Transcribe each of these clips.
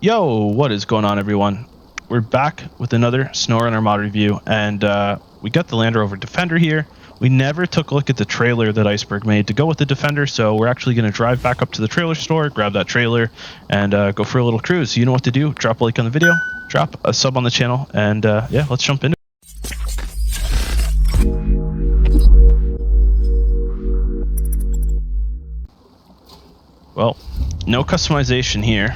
Yo, what is going on, everyone? We're back with another SnowRunner mod review, and we got the Land Rover Defender here. We never took a look at the trailer that Iceberg made to go with the Defender, so we're actually going to drive back up to the trailer store, grab that trailer, and go for a little cruise. You know what to do. Drop a like on the video, drop a sub on the channel, and yeah, let's jump into it. Well, no customization here.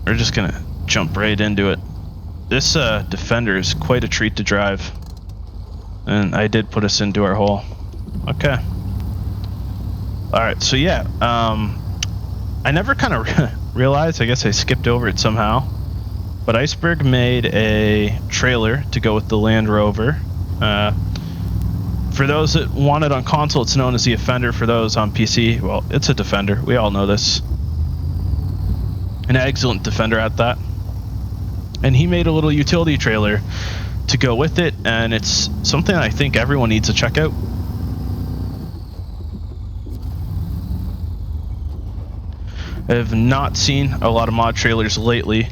We're just gonna jump right into it. This Defender is quite a treat to drive, and I did put us into our hole. Okay. All right. So yeah, I never kind of realized. I guess I skipped over it somehow. But Iceberg made a trailer to go with the Land Rover. For those that want it on console, it's known as the Offender. For those on PC, well, it's a Defender. We all know this. An excellent Defender at that. And he made a little utility trailer to go with it, and it's something I think everyone needs to check out. I have not seen a lot of mod trailers lately.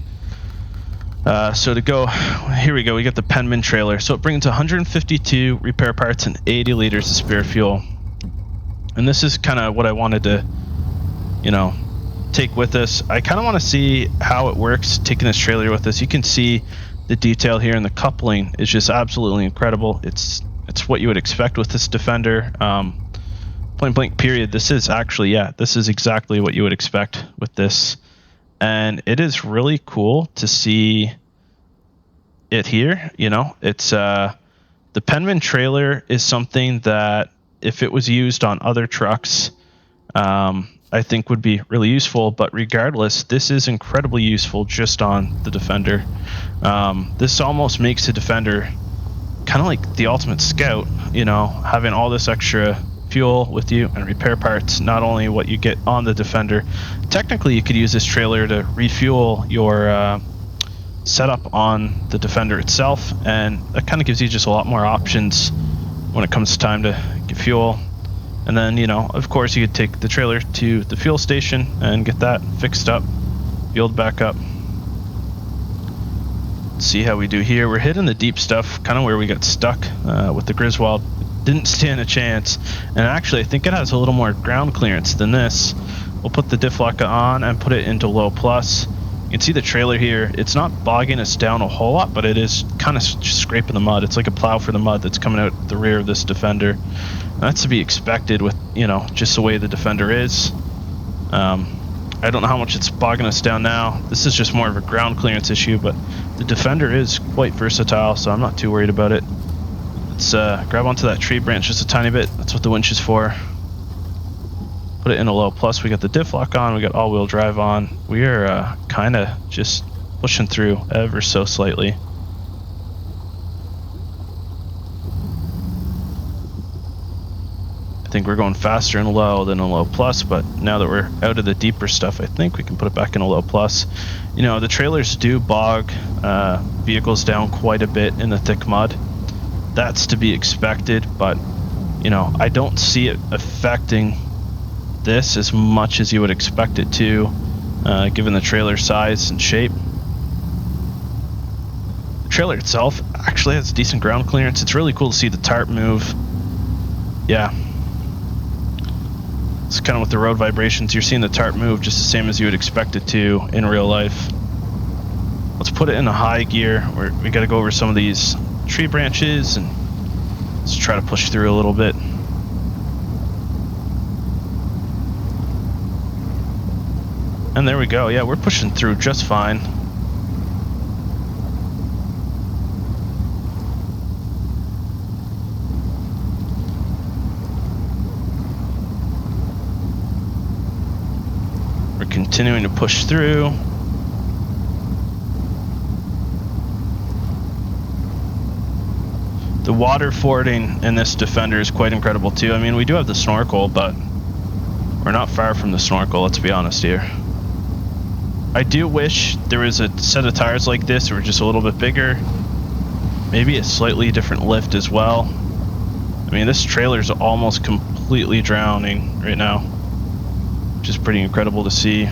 So to go, here we go, we got the Penman trailer. So it brings 152 repair parts and 80 liters of spare fuel. And this is kind of what I wanted to, you know, take with us. I kind of want to see how it works taking this trailer with us. You can see the detail here, and the coupling is just absolutely incredible. It's what you would expect with this Defender. Point blank period. This is actually, yeah, this is exactly what you would expect with this. And it is really cool to see it here. You know, it's the Penman trailer is something that if it was used on other trucks, I think would be really useful. But regardless, this is incredibly useful just on the Defender. This almost makes the Defender kind of like the ultimate scout, you know, having all this extra fuel with you and repair parts, not only what you get on the Defender. Technically, you could use this trailer to refuel your setup on the Defender itself, and that kind of gives you just a lot more options when it comes time to get fuel. And then, you know, of course, you could take the trailer to the fuel station and get that fixed up, fueled back up. Let's see how we do here. We're hitting the deep stuff, kind of where we got stuck with the Griswold. Didn't stand a chance, and actually I think it has a little more ground clearance than this. We'll put the diff lock on and put it into low plus. You can see the trailer here. It's not bogging us down a whole lot, but it is kind of scraping the mud. It's like a plow for the mud that's coming out the rear of this Defender. That's to be expected with, you know, just the way the Defender is. I don't know how much it's bogging us down now. This is just more of a ground clearance issue, but the Defender is quite versatile, so I'm not too worried about it. Let's grab onto that tree branch just a tiny bit. That's what the winch is for. Put it in a low plus. We got the diff lock on. We got all-wheel drive on. We are kind of just pushing through ever so slightly. I think we're going faster in low than a low plus, but now that we're out of the deeper stuff, I think we can put it back in a low plus. You know, the trailers do bog vehicles down quite a bit in the thick mud. That's to be expected, but, you know, I don't see it affecting this as much as you would expect it to, given the trailer size and shape. The trailer itself actually has decent ground clearance. It's really cool to see the tarp move. Yeah. It's kind of with the road vibrations, you're seeing the tarp move just the same as you would expect it to in real life. Let's put it in a high gear, where we got to go over some of these tree branches and let's try to push through a little bit. And there we go. Yeah, we're pushing through just fine. We're continuing to push through. The water fording in this Defender is quite incredible too. I mean, we do have the snorkel, but we're not far from the snorkel, let's be honest here. I do wish there was a set of tires like this that were just a little bit bigger. Maybe a slightly different lift as well. I mean, this trailer is almost completely drowning right now, which is pretty incredible to see.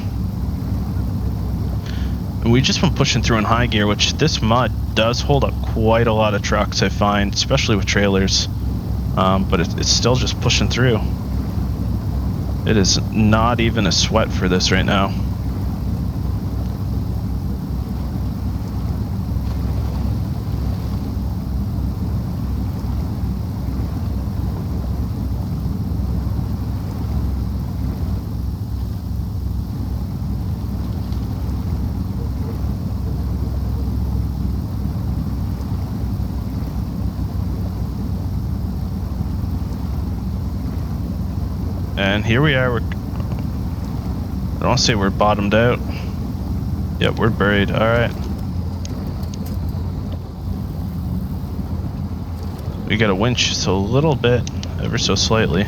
And we've just been pushing through in high gear, which this mud does hold up quite a lot of trucks, I find, especially with trailers. But it's still just pushing through. It is not even a sweat for this right now. And here we are. I don't want to say we're bottomed out. Yep, we're buried. All right. We got a winch just a little bit, ever so slightly.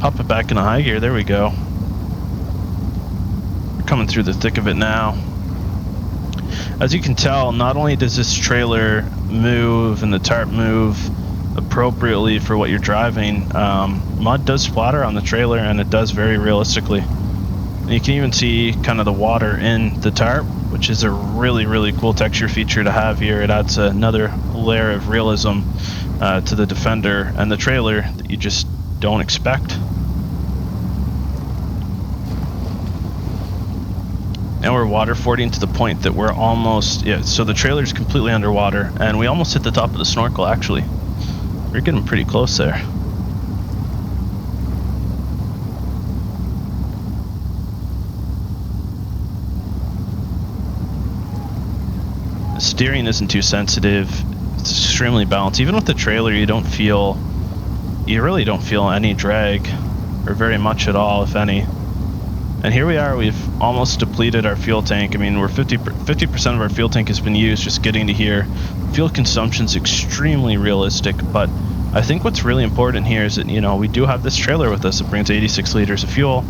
Pop it back into high gear. There we go. We're coming through the thick of it now. As you can tell, not only does this trailer move and the tarp move appropriately for what you're driving, mud does splatter on the trailer, and it does very realistically. And you can even see kind of the water in the tarp, which is a really, really cool texture feature to have here. It adds another layer of realism to the Defender and the trailer that you just don't expect. Now we're water fording to the point that we're almost, yeah, so the trailer's completely underwater, and we almost hit the top of the snorkel, actually. We're getting pretty close there. The steering isn't too sensitive. It's extremely balanced. Even with the trailer, you really don't feel any drag, or very much at all, if any. And here we are, we've almost depleted our fuel tank. I mean, we're 50% of our fuel tank has been used just getting to here. Fuel consumption's extremely realistic, but I think what's really important here is that, you know, we do have this trailer with us. It brings 86 liters of fuel,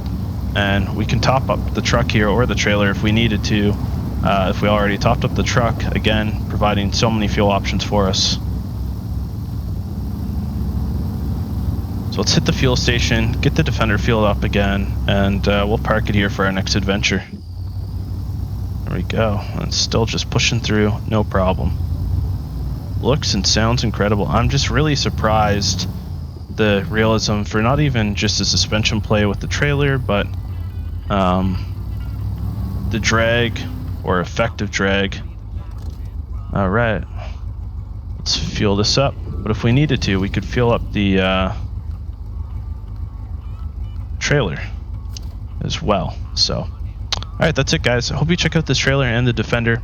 and we can top up the truck here or the trailer if we needed to. If we already topped up the truck, again, providing so many fuel options for us. So let's hit the fuel station, get the Defender fueled up again, and we'll park it here for our next adventure. There we go. And it's still just pushing through, no problem. Looks and sounds incredible. I'm just really surprised the realism for not even just the suspension play with the trailer, but the drag or effective drag. All right, let's fuel this up. But if we needed to, we could fuel up the trailer as well. So all right, that's it, guys. I hope you check out this trailer and the Defender.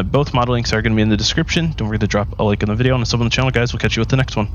Both model links are going to be in the description. Don't forget to drop a like on the video and a sub on the channel, guys. We'll catch you with the next one.